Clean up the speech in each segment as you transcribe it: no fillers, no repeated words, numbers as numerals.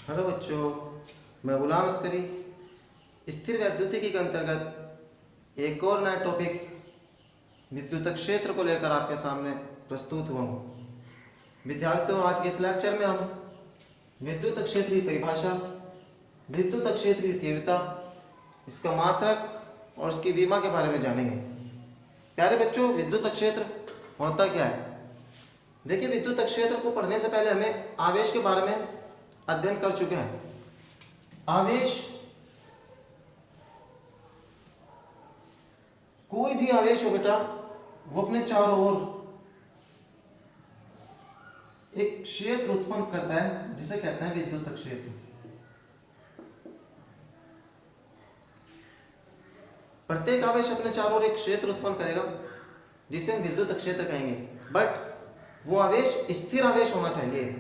Hello बच्चों, मैं गुलाम अस्करी स्थिर वैद्युतिकी के अंतर्गत एक और नया टॉपिक विद्युत क्षेत्र को लेकर आपके सामने प्रस्तुत हुआ हूँ। विद्यार्थियों, आज के इस लेक्चर में हम विद्युत क्षेत्र की परिभाषा, विद्युत क्षेत्र की तीव्रता, इसका मात्रक और इसकी विमा के बारे में जानेंगे। प्यारे बच्चों, विद्युत क्षेत्र होता क्या है? देखिए, विद्युत क्षेत्र को पढ़ने से पहले हमें आवेश के बारे में अध्ययन कर चुके हैं। आवेश, कोई भी आवेश हो बेटा, वो अपने चारों ओर एक क्षेत्र उत्पन्न करता है जिसे कहते हैं विद्युत क्षेत्र। प्रत्येक आवेश अपने चारों ओर एक क्षेत्र उत्पन्न करेगा जिसे हम विद्युत क्षेत्र कहेंगे। बट वो आवेश स्थिर आवेश होना चाहिए।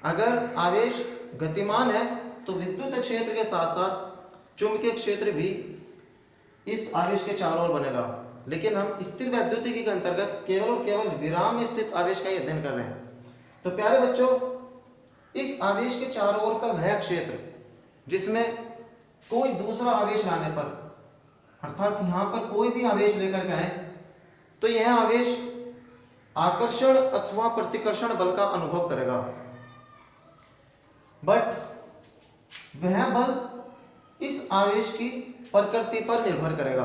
अगर आवेश गतिमान है तो विद्युत क्षेत्र के साथ साथ चुंबकीय क्षेत्र भी इस आवेश के चारों ओर बनेगा। लेकिन हम स्थिर वैद्युतिकी के अंतर्गत केवल और केवल विराम में स्थित आवेश का ही अध्ययन कर रहे हैं। तो प्यारे बच्चों, इस आवेश के चारों ओर का वह क्षेत्र जिसमें कोई दूसरा आवेश लाने पर, अर्थात यहां पर कोई भी आवेश लेकर के आए तो यह आवेश आकर्षण अथवा प्रतिकर्षण बल का अनुभव करेगा। बट वह बल इस आवेश की प्रकृति पर निर्भर करेगा।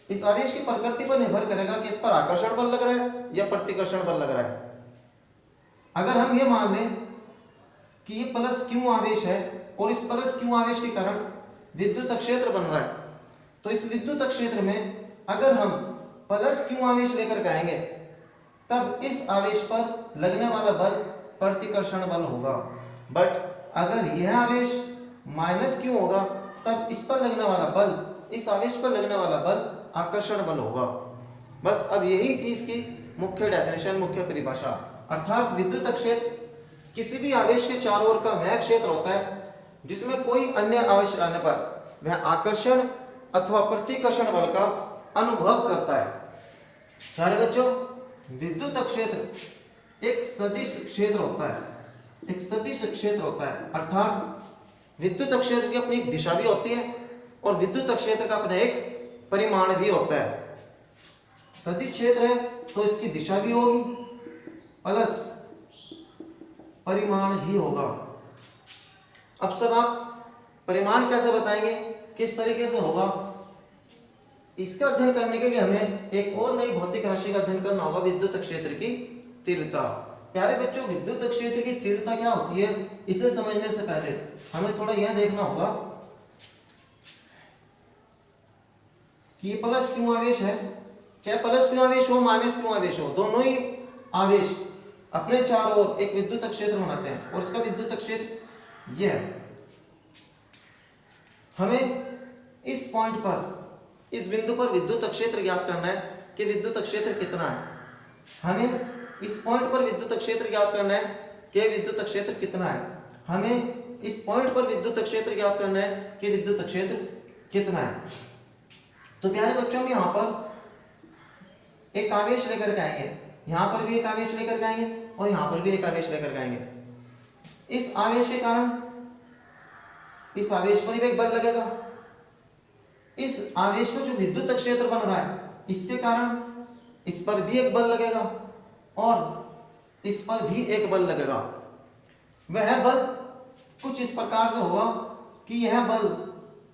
इस आवेश की प्रकृति पर निर्भर करेगा कि इस पर आकर्षण बल लग रहा है या प्रतिकर्षण बल लग रहा है। अगर हम ये मान लें कि ये प्लस क्यू आवेश है और इस प्लस क्यू आवेश के कारण विद्युत क्षेत्र बन रहा है, तो इस विद्युत क्षेत्र में अगर हम प्लस क्यू आवेश लेकर के आएंगे तब इस आवेश पर लगने वाला बल प्रतिकर्षण बल होगा। बट अगर यह आवेश माइनस क्यू होगा तब इस पर लगने वाला बल, इस आवेश पर लगने वाला बल आकर्षण बल होगा। बस अब यही थी इसकी मुख्य डेफिनेशन, मुख्य परिभाषा। अर्थात विद्युत क्षेत्र किसी भी आवेश के चारों ओर का वह क्षेत्र होता है जिसमें कोई अन्य आवेश लाने पर वह आकर्षण अथवा प्रतिकर्षण बल का अनुभव करता है। सारे बच्चों, विद्युत क्षेत्र एक सदिश क्षेत्र होता है, एक सदिश क्षेत्र होता है। अर्थात विद्युत क्षेत्र की अपनी एक दिशा भी होती है और विद्युत क्षेत्र का अपना एक परिमाण भी होता है। सदिश क्षेत्र है तो इसकी दिशा भी होगी प्लस परिमाण भी होगा। अब सर आप परिमाण कैसे बताएंगे, किस तरीके से होगा? इसका अध्ययन करने के लिए हमें एक और नई भौतिक राशि का अध्ययन करना होगा, विद्युत क्षेत्र की तीव्रता। प्यारे बच्चों, विद्युत क्षेत्र की तीव्रता क्या होती है, इसे समझने से पहले हमें थोड़ा यह देखना होगा कि ये प्लस क्यू आवेश है, चाहे प्लस क्यू आवेश हो माइनस क्यू आवेश हो, दोनों ही आवेश अपने चारों ओर एक विद्युत क्षेत्र बनाते हैं और इसका विद्युत क्षेत्र यह है। हमें इस पॉइंट पर, इस बिंदु पर विद्युत क्षेत्र ज्ञात करना है कि विद्युत क्षेत्र कितना है। हमें इस पॉइंट पर विद्युत क्षेत्र ज्ञात करना है कि विद्युत क्षेत्र कितना है। हमें इस पॉइंट पर विद्युत क्षेत्र ज्ञात करना है कि विद्युत क्षेत्र कितना है। तो प्यारे बच्चों, हम यहां पर एक आवेश लेकर के आएंगे, यहां पर भी एक आवेश लेकर के आएंगे और यहां पर भी एक आवेश लेकर के आएंगे। इस आवेश के कारण इस आवेश पर भी एक बल लगेगा। इस आवेश का जो विद्युत क्षेत्र बन रहा है इसके कारण इस पर भी एक बल लगेगा और इस पर भी एक बल लगेगा। वह बल कुछ इस प्रकार से होगा कि यह बल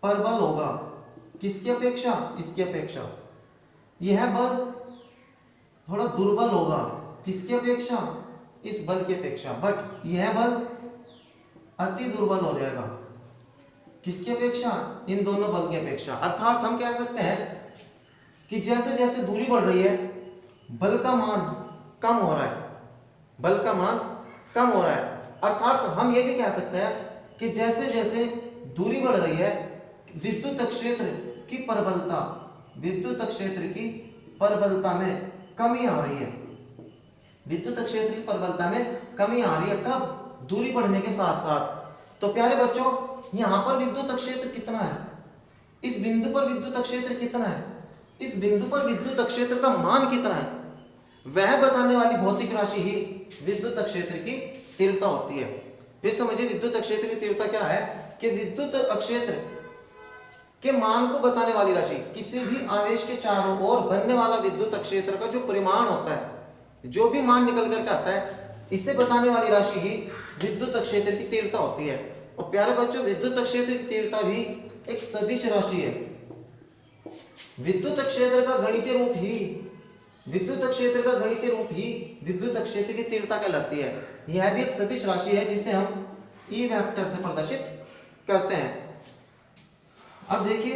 परबल होगा। किसकी अपेक्षा? इसकी अपेक्षा। यह बल थोड़ा दुर्बल होगा। किसकी अपेक्षा? इस बल की अपेक्षा। बट यह बल अति दुर्बल हो जाएगा। किसकी अपेक्षा? इन दोनों बल की अपेक्षा। अर्थात हम कह सकते हैं कि जैसे जैसे दूरी बढ़ रही है बल का मान कम हो रहा है, बल का मान कम हो रहा है। अर्थात हम ये भी कह सकते हैं कि जैसे जैसे दूरी बढ़ रही है विद्युत क्षेत्र की प्रबलता, विद्युत क्षेत्र की प्रबलता में कमी आ रही है। विद्युत क्षेत्र की प्रबलता में कमी आ रही है कब? दूरी बढ़ने के साथ साथ। तो प्यारे बच्चों, यहां पर विद्युत क्षेत्र कितना है, इस बिंदु पर विद्युत क्षेत्र कितना है, इस बिंदु पर विद्युत क्षेत्र का मान कितना है, वह बताने वाली भौतिक राशि ही विद्युत क्षेत्र की तीव्रता होती है। फिर समझिए विद्युत क्षेत्र की तीव्रता क्या है कि विद्युत क्षेत्र के मान को बताने वाली राशि, किसी भी आवेश के चारों ओर बनने वाला विद्युत क्षेत्र का जो परिमाण होता है, जो भी मान निकल करके आता है, इसे बताने वाली राशि ही विद्युत क्षेत्र की तीव्रता होती है। और प्यारे बच्चों, विद्युत क्षेत्र की तीव्रता भी एक सदिश राशि है। विद्युत क्षेत्र का गणितीय रूप ही विद्युत क्षेत्र की तीव्रता कहलाती है। यह भी एक सदिश राशि है जिसे हम ई वेक्टर से प्रदर्शित करते हैं। अब देखिए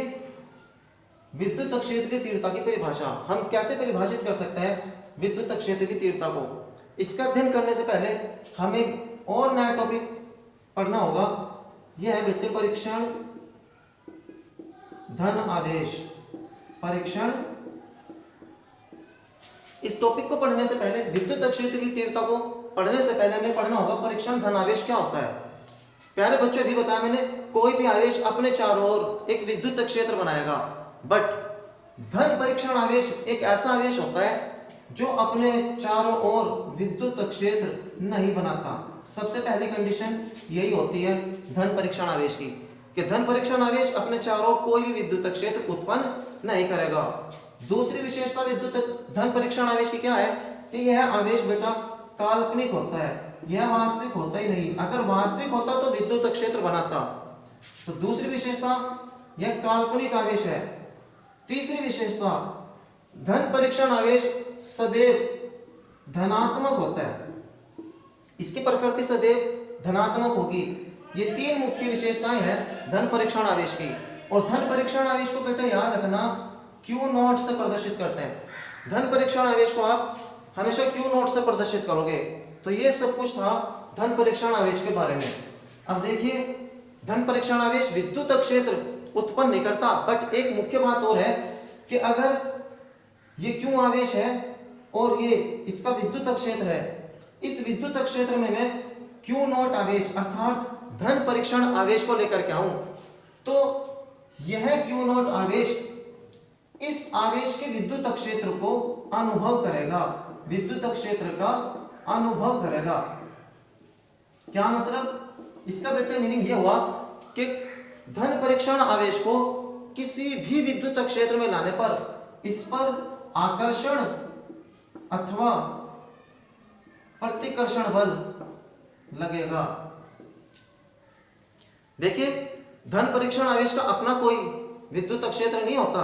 विद्युत क्षेत्र की तीव्रता की परिभाषा हम कैसे परिभाषित कर सकते हैं विद्युत क्षेत्र की तीव्रता को। इसका अध्ययन करने से पहले हमें और नया टॉपिक पढ़ना होगा। यह है बेटे परीक्षण धन आवेश। परीक्षण, इस टॉपिक को पढ़ने से पहले, विद्युत क्षेत्र की तीव्रता को पढ़ने से पहले हमें पढ़ना होगा परीक्षण धन आवेश क्या होता है। प्यारे बच्चों, अभी बताया मैंने, कोई भी आवेश अपने चारों ओर एक विद्युत क्षेत्र बनाएगा, बट धन परीक्षण आवेश एक ऐसा आवेश होता है जो अपने चारों ओर विद्युत क्षेत्र नहीं बनाता। सबसे पहली कंडीशन यही होती है धन परीक्षण आवेश की, कि धन परीक्षण आवेश अपने चारों ओर कोई भी विद्युत क्षेत्र उत्पन्न नहीं करेगा। दूसरी विशेषता विद्युत धन परीक्षण आवेश की क्या है कि यह आवेश बेटा काल्पनिक होता है, यह वास्तविक होता ही नहीं। अगर वास्तविक होता तो विद्युत क्षेत्र बनाता। तो दूसरी विशेषता यह काल्पनिक आवेश है। तीसरी विशेषता धन परीक्षण आवेश सदैव धनात्मक होता है, इसकी प्रकृति सदैव धनात्मक होगी। ये तीन मुख्य विशेषताएं हैं धन परीक्षण आवेश की। और धन परीक्षण आवेश को बेटा याद रखना Q0 से प्रदर्शित करते हैं। धन परीक्षण आवेश को आप हमेशा Q0 से प्रदर्शित करोगे। तो ये सब कुछ था धन परीक्षण आवेश के बारे में। अब देखिए धन परीक्षण आवेश विद्युत क्षेत्र उत्पन्न नहीं करता, बट एक मुख्य बात और है कि अगर ये Q आवेश है और ये इसका विद्युत क्षेत्र है, इस विद्युत क्षेत्र में मैं Q0 आवेश अर्थात धन परीक्षण आवेश को लेकर के आऊं, तो यह Q0 आवेश इस आवेश के विद्युत क्षेत्र को अनुभव करेगा, विद्युत क्षेत्र का अनुभव करेगा। क्या मतलब? इसका बेटे मीनिंग ये हुआ कि धन परीक्षण आवेश को किसी भी विद्युत क्षेत्र में लाने पर इस पर आकर्षण अथवा प्रतिकर्षण बल लगेगा। देखिए धन परीक्षण आवेश का अपना कोई विद्युत क्षेत्र नहीं होता,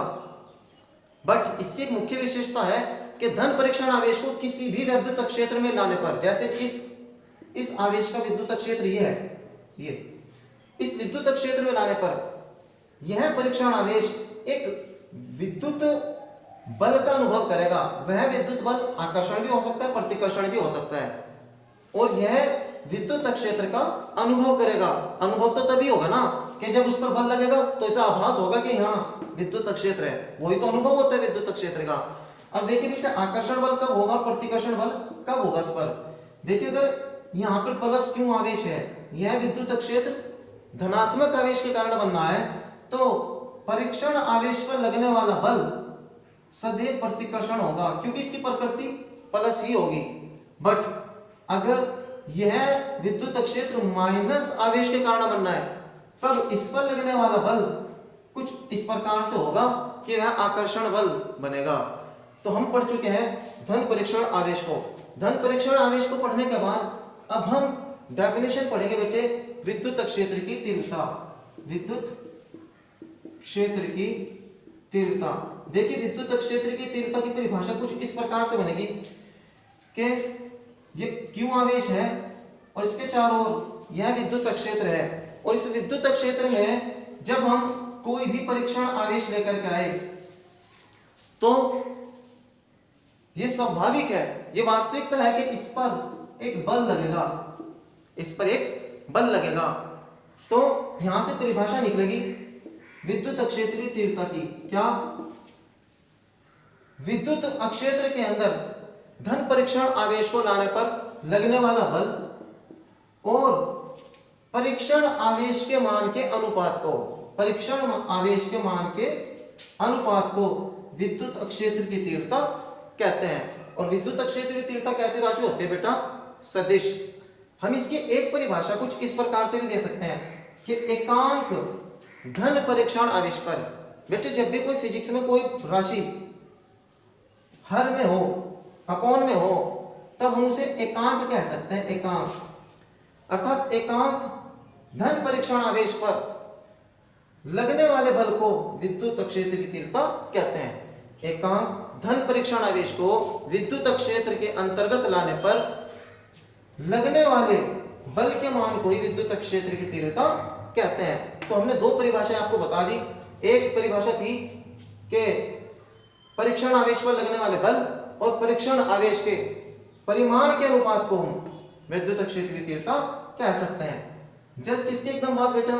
बट इसकी एक मुख्य विशेषता है कि धन परीक्षण आवेश को किसी भी विद्युत क्षेत्र में लाने पर, जैसे इस आवेश का विद्युत क्षेत्र ये है, ये इस विद्युत क्षेत्र में लाने पर यह परीक्षण आवेश एक विद्युत बल का अनुभव करेगा। वह विद्युत बल आकर्षण भी हो सकता है, प्रतिकर्षण भी हो सकता है, और यह विद्युत क्षेत्र का अनुभव करेगा। अनुभव तो तभी होगा ना कि जब उस पर बल लगेगा तो ऐसा आभास होगा कि यहाँ विद्युत क्षेत्र है, वही तो अनुभव होता है विद्युत क्षेत्र का। अब देखिए बेटा आकर्षण बल कब होगा, प्रतिकर्षण बल कब होगा इस पर। देखिए अगर यहाँ पर प्लस Q आवेश है, यह विद्युत क्षेत्र धनात्मक आवेश के कारण बनना है, तो परीक्षण आवेश पर लगने वाला बल सदैव प्रतिकर्षण होगा, क्योंकि इसकी प्रकृति प्लस ही होगी। बट अगर यह विद्युत क्षेत्र माइनस आवेश के कारण बनना है, तब इस पर लगने वाला बल कुछ इस प्रकार से होगा कि वह आकर्षण बल बनेगा। तो हम पढ़ चुके हैं धन परीक्षण आवेश को। धन परीक्षण आवेश को पढ़ने के बाद अब हम डेफिनेशन पढ़ेंगे बेटे विद्युत क्षेत्र की तीव्रता। विद्युत क्षेत्र की तीव्रता, देखिए विद्युत क्षेत्र की तीव्रता की परिभाषा कुछ इस प्रकार से बनेगी कि ये Q आवेश है और इसके चारों ओर यह विद्युत क्षेत्र है, और इस विद्युत क्षेत्र में जब हम कोई भी परीक्षण आवेश लेकर के आए तो ये स्वाभाविक है, ये वास्तविकता है कि इस पर एक बल लगेगा, इस पर एक बल लगेगा। तो यहां से परिभाषा निकलेगी विद्युत क्षेत्र की तीव्रता की। क्या? विद्युत क्षेत्र के अंदर धन परीक्षण आवेश को लाने पर लगने वाला बल और परीक्षण आवेश के मान के अनुपात को, परीक्षण आवेश के मान के अनुपात को विद्युत क्षेत्र की तीव्रता कहते हैं। और विद्युत क्षेत्र की तीव्रता कैसी राशि होती है बेटा? सदिश। हम इसकी एक परिभाषा कुछ इस प्रकार से भी दे सकते हैं कि एकांक धन परीक्षण आवेश पर। बेटे जब भी कोई फिजिक्स में कोई राशि हर में हो, अपॉन में हो, तब हम उसे एकांक कह सकते हैं। एकांक अर्थात एकांक धन परीक्षण आवेश पर लगने वाले बल को विद्युत क्षेत्र की तीव्रता कहते हैं। एकांक धन परीक्षण आवेश को विद्युत क्षेत्र के अंतर्गत लाने पर लगने वाले बल के मान को ही विद्युत क्षेत्र की तीव्रता कहते हैं। तो हमने दो परिभाषाएं आपको बता दी। एक परिभाषा थी कि परीक्षण आवेश पर लगने वाले बल और परीक्षण आवेश के परिमाण के अनुपात को हम विद्युत क्षेत्र की तीव्रता कह सकते हैं। जस्ट इसके एकदम बाद बेटा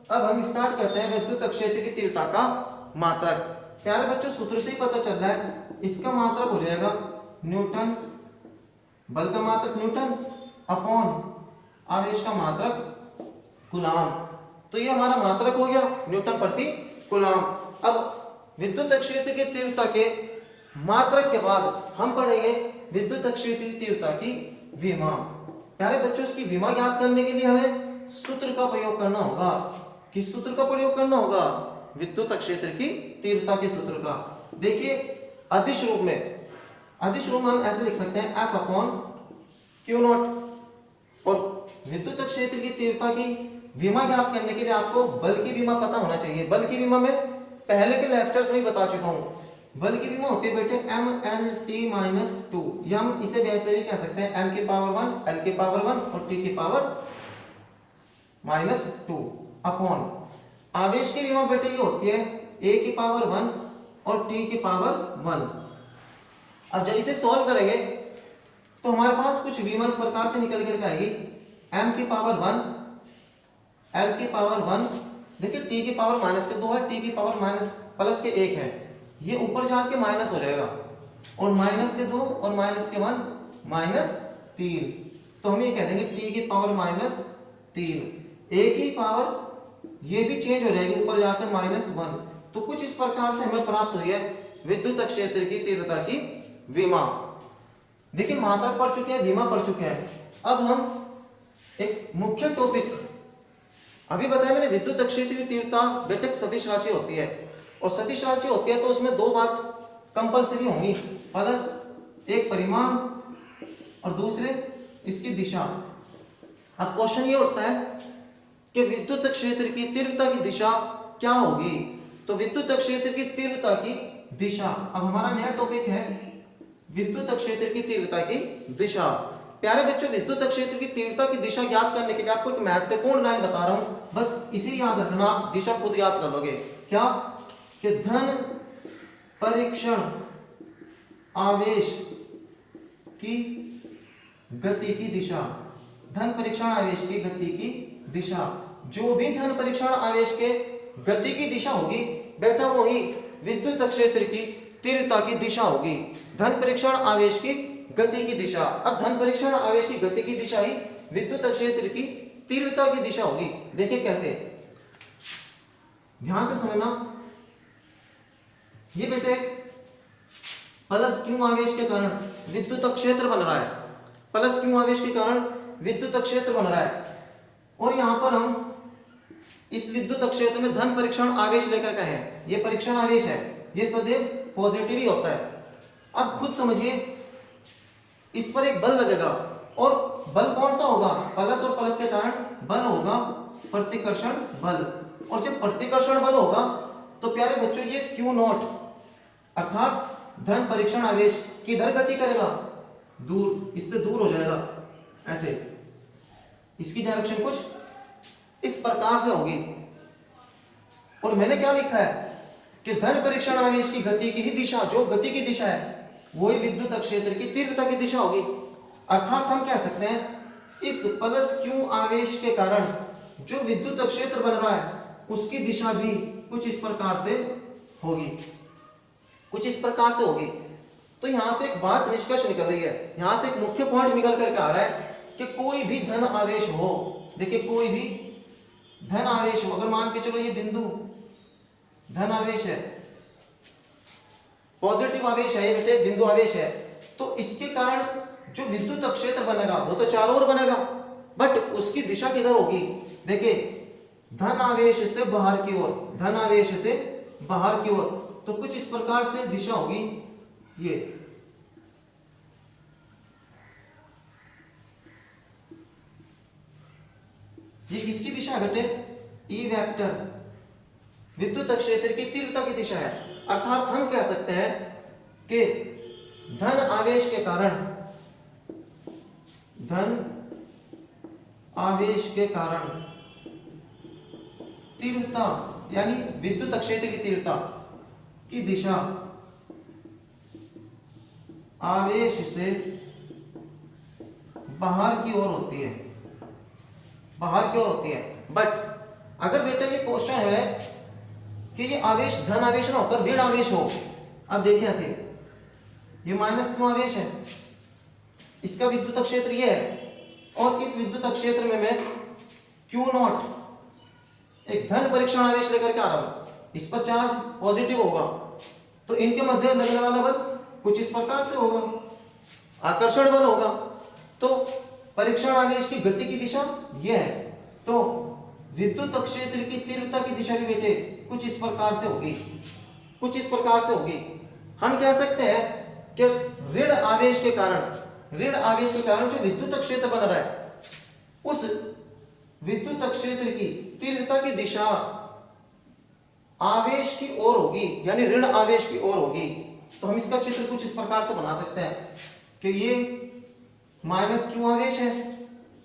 अब हम स्टार्ट करते हैं विद्युत क्षेत्र की तीव्रता का मात्रक। प्यारे बच्चों सूत्र से ही पता चल रहा है, इसका मात्रक हो जाएगा न्यूटन, बल का मात्रक न्यूटन अपॉन आवेश का मात्रक कूलाम। तो ये हमारा मात्रक हो गया न्यूटन प्रति कूलाम। अब विद्युत क्षेत्र की तीव्रता के मात्रक के बाद हम पढ़ेंगे विद्युत क्षेत्र की तीव्रता की विमा। प्यारे बच्चों इसकी विमा ज्ञात करने के लिए हमें सूत्र का प्रयोग करना होगा। किस सूत्र का प्रयोग करना होगा? विद्युत क्षेत्र की तीव्रता के सूत्र का। देखिए अदिश रूप में हम ऐसे लिख सकते हैं F अपॉन क्यू नॉट। और विद्युत क्षेत्र की तीव्रता की विमा ज्ञात करने के लिए आपको बल की विमा पता होना चाहिए। बल की विमा में पहले के लेक्चर्स में ही बता चुका हूं। बल की विमा होती है बेटे mnt-2, या हम इसे वैसे भी कह सकते हैं m की पावर 1, l की पावर 1 और t की पावर -2 अपॉन आवेश की विमा बेटे ये होती है a की पावर 1 और t की पावर 1। अब जब इसे सॉल्व करेंगे तो हमारे पास कुछ विमा इस प्रकार से निकल कर आएगी m की पावर 1, l की पावर 1, देखिए t की पावर -2 है, t की पावर +1 है, ये ऊपर जाके माइनस हो जाएगा और -2 और -1 -3। तो हम ये कह देंगे t की पावर -3, a की पावर ये भी चेंज हो जाएगी ऊपर जाकर -1। तो कुछ इस प्रकार से हमें प्राप्त हुई है विद्युत क्षेत्र की तीव्रता की विमा। देखिए मात्रक पढ़ चुके हैं, विमा पढ़ चुके हैं। अब हम एक मुख्य टॉपिक अभी बताया मैंने, विद्युत क्षेत्र की तीव्रता बेटे सदिश राशि होती है और सदिश राशि होती है तो उसमें दो बात कंपलसरी होंगी, प्लस एक परिमाण और दूसरे इसकी दिशा। अब क्वेश्चन ये उठता है कि विद्युत क्षेत्र की तीव्रता की दिशा क्या होगी? तो विद्युत क्षेत्र की तीव्रता की दिशा, अब हमारा नया टॉपिक है विद्युत क्षेत्र की तीव्रता की दिशा। प्यारे बच्चों विद्युत क्षेत्र की तीव्रता की दिशा ज्ञात करने के लिए आपको एक महत्वपूर्ण लाइन बता रहा हूं, बस इसे याद रखना, आप दिशा खुद याद कर लोगे। क्या? कि धन परीक्षण आवेश की गति की दिशा, धन परीक्षण आवेश की गति की दिशा, जो भी धन परीक्षण आवेश के गति की दिशा होगी बेटा वही विद्युत क्षेत्र की तीव्रता की दिशा होगी। धन परीक्षण आवेश की गति की दिशा, अब धन परीक्षण आवेश की गति की दिशा ही विद्युत क्षेत्र की तीव्रता की दिशा होगी। देखिए कैसे, ध्यान से समझना। ये बेटे प्लस क्यू आवेश के कारण विद्युत क्षेत्र बन रहा है, प्लस क्यू आवेश के कारण विद्युत क्षेत्र बन रहा है और यहां पर हम इस विद्युत क्षेत्र में धन परीक्षण आवेश लेकर के हैं। ये परीक्षण आवेश है, ये सदैव पॉजिटिव ही होता है। अब खुद समझिए, इस पर एक बल लगेगा और बल कौन सा होगा? प्लस और प्लस के कारण बल होगा प्रतिकर्षण बल, और जब प्रतिकर्षण बल होगा तो प्यारे बच्चों ये क्यू नॉट अर्थात धन परीक्षण आवेश किधर गति करेगा? दूर, इससे दूर हो जाएगा ऐसे। इसकी डायरेक्शन कुछ इस प्रकार से होगी। और मैंने क्या लिखा है कि धन परीक्षण आवेश की गति की ही दिशा, जो गति की दिशा है वही विद्युत क्षेत्र की तीव्रता की दिशा होगी। अर्थात हम कह सकते हैं इस प्लस क्यू आवेश के कारण जो विद्युत क्षेत्र बन रहा है उसकी दिशा भी कुछ इस प्रकार से होगी, कुछ इस प्रकार से होगी। तो यहां से एक बात निष्कर्ष निकल रही है, यहां से एक मुख्य पॉइंट निकल करके आ रहा है कि कोई भी धन आवेश हो, देखिए कोई भी धन आवेश हो, अगर मान के चलो ये बिंदु धन आवेश है, पॉजिटिव आवेश है, ये बेटे बिंदु आवेश है, तो इसके कारण जो विद्युत क्षेत्र बनेगा वो तो चारों ओर बनेगा, बट उसकी दिशा किधर होगी? देखिए, धन आवेश से बाहर की ओर, धन आवेश से बाहर की ओर, तो कुछ इस प्रकार से दिशा होगी। ये किसकी दिशा है बेटे? ई वेक्टर विद्युत क्षेत्र की तीव्रता की दिशा है। अर्थात हम कह सकते हैं कि धन आवेश के कारण, धन आवेश के कारण तीव्रता यानी विद्युत क्षेत्र की तीव्रता की दिशा आवेश से बाहर की ओर होती है, बाहर की ओर होती है। बट अगर बेटा ये क्वेश्चन है कि ये आवेश धन आवेश ना होकर ऋण आवेश हो, अब देखिए ऐसे, ये माइनस क्यू आवेश है, इसका विद्युत क्षेत्र ये है, और इस विद्युत क्षेत्र में मैं क्यू नॉट एक धन परीक्षण आवेश लेकर के आ रहा हूं, इस पर चार्ज पॉजिटिव होगा, तो इनके मध्य लगने वाला बल कुछ इस प्रकार से होगा, आकर्षण बल होगा। तो परीक्षण आवेश की गति की दिशा यह है, तो विद्युत क्षेत्र की तीव्रता की दिशा भी बेटे कुछ इस प्रकार से होगी, कुछ इस प्रकार से होगी। हम कह सकते हैं कि ऋण आवेश के कारण, ऋण आवेश के कारण जो विद्युत क्षेत्र बन रहा है, उस विद्युत क्षेत्र की तीव्रता की दिशा आवेश की ओर होगी, यानी ऋण आवेश की ओर होगी। तो हम इसका चित्र कुछ इस प्रकार से बना सकते हैं कि ये माइनस क्यू आवेश है,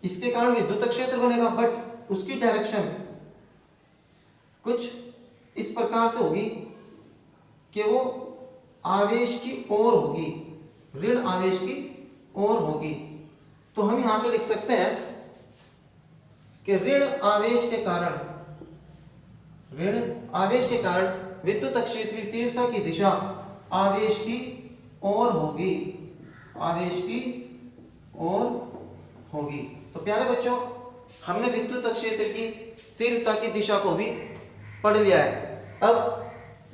इसके कारण विद्युत क्षेत्र बनेगा, बट उसकी डायरेक्शन कुछ इस प्रकार से होगी कि वो आवेश की ओर होगी, ऋण आवेश की ओर होगी। तो हम यहां से लिख सकते हैं कि ऋण आवेश के कारण, ऋण आवेश के कारण विद्युत क्षेत्र की तीव्रता की दिशा आवेश की ओर होगी, आवेश की ओर होगी। तो प्यारे बच्चों, हमने विद्युत क्षेत्र की तीव्रता की दिशा को भी पढ़ लिया है। अब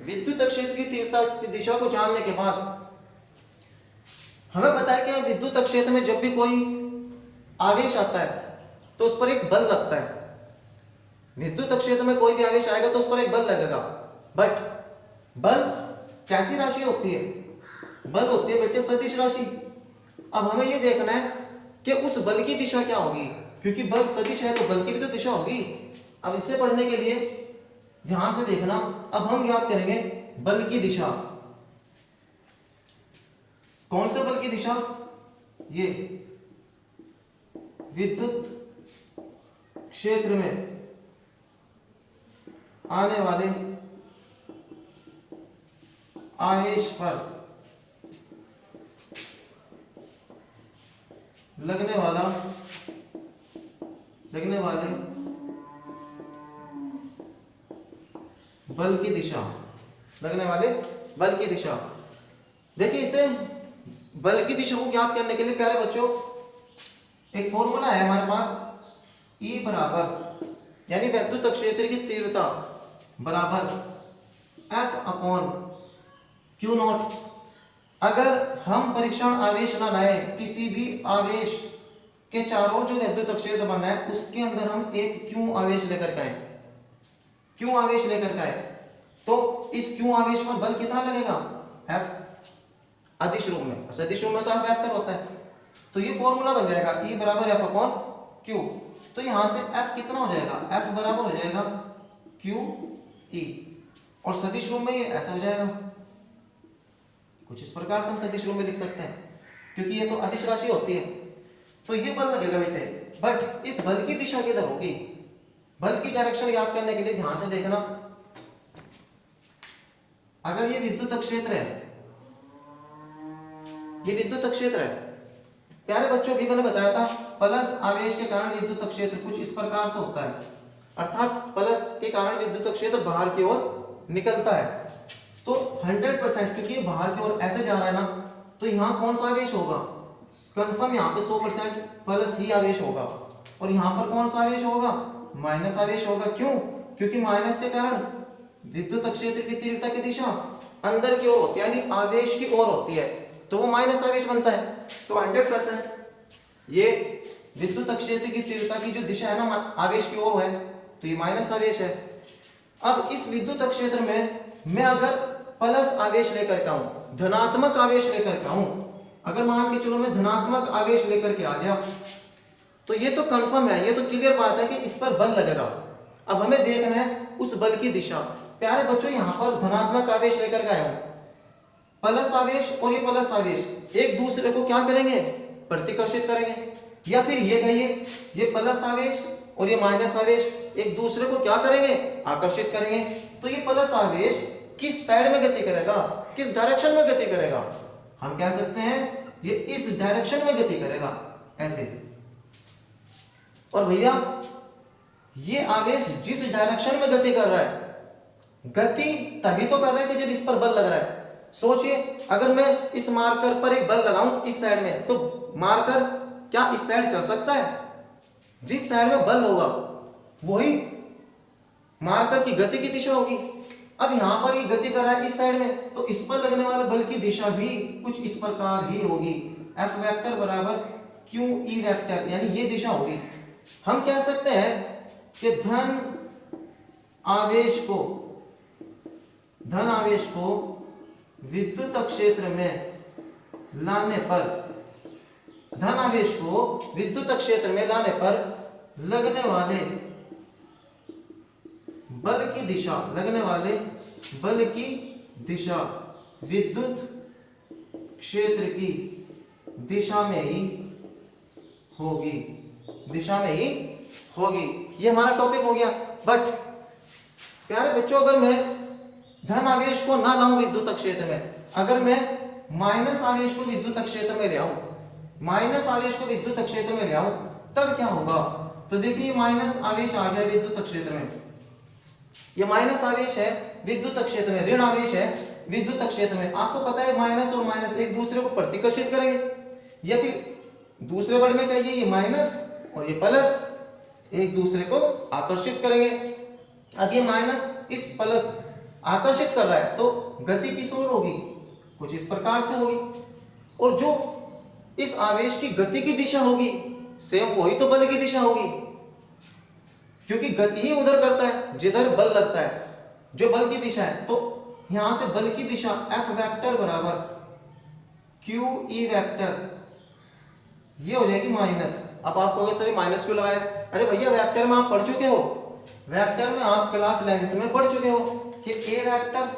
विद्युत क्षेत्र की तीव्रता की दिशा को जानने के बाद हमें पता है कि विद्युत क्षेत्र में जब भी कोई आवेश आता है तो उस पर एक बल लगता है। विद्युत क्षेत्र में कोई भी आवेश आएगा तो उस पर एक बल लगेगा, बट बल कैसी राशि होती है? बल होती है बेटे सदिश राशि। अब हमें यह देखना है कि उस बल की दिशा क्या होगी, क्योंकि बल सदिश है तो बल की भी तो दिशा होगी। अब इसे पढ़ने के लिए ध्यान से देखना। अब हम याद करेंगे बल की दिशा। कौन से बल की दिशा? ये विद्युत क्षेत्र में आने वाले आवेश पर लगने वाले बल की दिशा, लगने वाले बल की दिशा। देखिए, इसे बल की दिशा को ज्ञात करने के लिए प्यारे बच्चों एक फॉर्मूला है हमारे पास, E बराबर, यानी विद्युत क्षेत्र की तीव्रता बराबर F अपॉन क्यू नॉट। अगर हम परीक्षण आवेश ना लाए, किसी भी आवेश के चारों जो विद्युत क्षेत्र बना है उसके अंदर हम एक क्यू आवेश लेकर के आए, क्यू आवेश लेकर के आए, तो इस क्यू आवेश पर बल कितना लगेगा? F अदिश रूप में, सदिश रूप में तो F वेक्टर होता है, तो ये फॉर्मूला बन जाएगा E बराबर F अपॉन Q। तो यहां से F कितना हो जाएगा? F बराबर हो जाएगा Q E, और सदिश रूप में ये ऐसा हो जाएगा, कुछ इस प्रकार से हम सदिश रूप में लिख सकते हैं, क्योंकि ये तो अदिश राशि होती है। तो ये बल लगेगा बेटे, बट इस बल की दिशा किधर होगी? बल की डायरेक्शन याद करने के लिए ध्यान से देखना। अगर ये विद्युत क्षेत्र है, ये विद्युत क्षेत्र है, प्यारे बच्चों भी मैंने बताया था प्लस आवेश के कारण विद्युत क्षेत्र कुछ इस प्रकार से होता है, अर्थात प्लस के कारण विद्युत क्षेत्र बाहर की ओर निकलता है। तो 100%, क्योंकि ये बाहर की ओर ऐसे जा रहा है ना, तो यहाँ कौन सा आवेश होगा? कंफर्म यहाँ पे 100% प्लस ही आवेश होगा, और यहाँ पर कौन सा आवेश होगा? माइनस आवेश होगा। क्यों? क्योंकि माइनस के कारण विद्युत क्षेत्र की तीव्रता की दिशा अंदर की ओर होती है, यानी आवेश की ओर होती है, तो वो माइनस आवेश बनता है। तो 100% ये विद्युत क्षेत्र की तीव्रता की जो दिशा है ना आवेश की ओर है, तो ये माइनस आवेश है। अब इस विद्युत क्षेत्र में मैं अगर प्लस आवेश लेकर के आऊं, धनात्मक आवेश लेकर के आऊं, अगर मान के चलो मैं धनात्मक आवेश लेकर के आ गया, तो ये तो कंफर्म है, ये तो क्लियर बात है कि इस पर बल लगेगा। अब हमें देखना है उस बल की दिशा। प्यारे बच्चों, यहां पर धनात्मक आवेश लेकर के आया हूं, प्लस आवेश और ये प्लस आवेश एक दूसरे को क्या करेंगे, प्रतिकर्षित करेंगे। या फिर ये कहिए ये प्लस आवेश और ये माइनस आवेश एक दूसरे को क्या करेंगे, आकर्षित करेंगे। तो ये प्लस आवेश किस साइड में गति करेगा, किस डायरेक्शन में गति करेगा, हम कह सकते हैं ये इस डायरेक्शन में गति करेगा, ऐसे। और भैया ये आवेश जिस डायरेक्शन में गति कर रहा है, गति तभी तो कर रहा है कि जब इस पर बल लग रहा है। सोचिए, अगर मैं इस मार्कर पर एक बल लगाऊं इस साइड में, तो मार्कर क्या इस साइड चल सकता है? जिस साइड में बल होगा वही मार्कर की गति की दिशा होगी। अब यहां पर ये गति कर रहा है इस साइड में, तो इस पर लगने वाले बल की दिशा भी कुछ इस प्रकार ही होगी, F वेक्टर बराबर क्यू ई वेक्टर, यानी ये दिशा होगी। हम कह सकते हैं कि धन आवेश को विद्युत क्षेत्र में लाने पर, धन आवेश को विद्युत क्षेत्र में लाने पर लगने वाले बल की दिशा विद्युत क्षेत्र की दिशा में ही होगी। ये हमारा टॉपिक हो गया। बट प्यारे बच्चों, अगर मैं धन आवेश को ना लाऊं विद्युत क्षेत्र में, अगर मैं माइनस आवेश को विद्युत क्षेत्र में ले आऊं, तब क्या होगा? तो देखिए माइनस आवेश आ गया विद्युत क्षेत्र में, ये माइनस आवेश है विद्युत क्षेत्र में, ऋण आवेश है विद्युत क्षेत्र में। आपको पता है माइनस और माइनस एक दूसरे को प्रतिकर्षित करेंगे, या फिर दूसरे वर्ड में कहिए ये माइनस और ये प्लस एक दूसरे को आकर्षित करेंगे। अब ये माइनस इस प्लस आकर्षित कर रहा है, तो गति किस ओर होगी? कुछ इस प्रकार से होगी। और जो इस आवेश की गति की दिशा होगी, सेम वही तो बल की दिशा होगी, क्योंकि गति ही उधर करता है जिधर बल लगता है, जो बल की दिशा है। तो यहां से बल की दिशा F वेक्टर बराबर क्यू ई वेक्टर, ये हो जाएगी माइनस। अब आप कहोगे सर माइनस क्यों लगाया? अरे भैया, वेक्टर में आप पढ़ चुके हो, वेक्टर में आप क्लास 11th में पढ़ चुके हो कि ए वेक्टर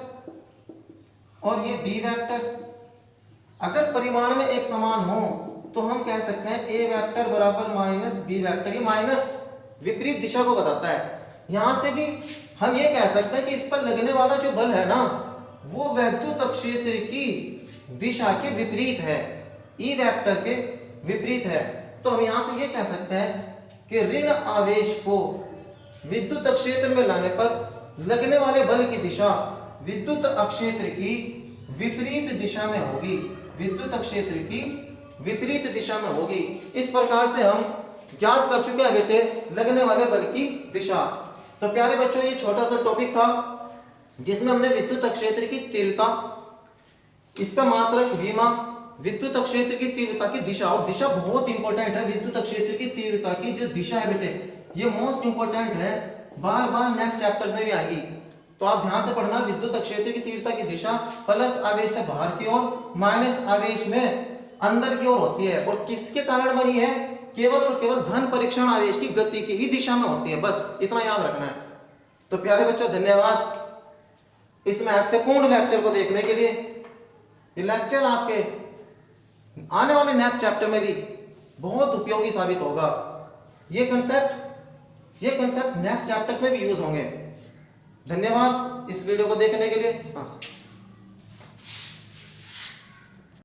और ये बी वेक्टर अगर परिमाण में एक समान हो, तो हम कह सकते हैं ए वेक्टर बराबर माइनस बी वेक्टर। ये माइनस विपरीत दिशा को बताता है। यहां से भी हम ये कह सकते हैं कि इस पर लगने वाला जो बल है ना, वो विद्युत क्षेत्र की दिशा के विपरीत है, ई वेक्टर के विपरीत है। तो हम यहां से ये कह सकते हैं कि ऋण आवेश को विद्युत क्षेत्र में लाने पर लगने वाले बल की दिशा विद्युत क्षेत्र की विपरीत दिशा में होगी, इस प्रकार से हम ज्ञात कर चुके हैं बेटे लगने वाले बल की दिशा। तो प्यारे बच्चों, ये छोटा सा टॉपिक था जिसमें हमने विद्युत क्षेत्र की तीव्रता, इसका मात्रक विमा, विद्युत क्षेत्र की तीव्रता की दिशा, और दिशा बहुत इंपॉर्टेंट है। विद्युत क्षेत्र की तीव्रता की जो दिशा है बेटे, ये मोस्ट इंपॉर्टेंट है, बार बार नेक्स्ट चैप्टर्स में भी आएगी। तो आप ध्यान से पढ़ना, विद्युत क्षेत्र की तीव्रता की दिशा प्लस आवेश से बाहर की ओर, माइनस आवेश में अंदर की ओर होती है। और किसके कारण बनी है? केवल और केवल धन परीक्षण आवेश की गति की ही दिशा में होती है, बस इतना याद रखना है। तो प्यारे बच्चों, धन्यवाद इस महत्वपूर्ण लेक्चर को देखने के लिए। ये लेक्चर आपके आने वाले नेक्स्ट चैप्टर में भी बहुत उपयोगी साबित होगा। ये कंसेप्ट नेक्स्ट चैप्टर्स में भी यूज होंगे। धन्यवाद इस वीडियो को देखने के लिए। हाँ।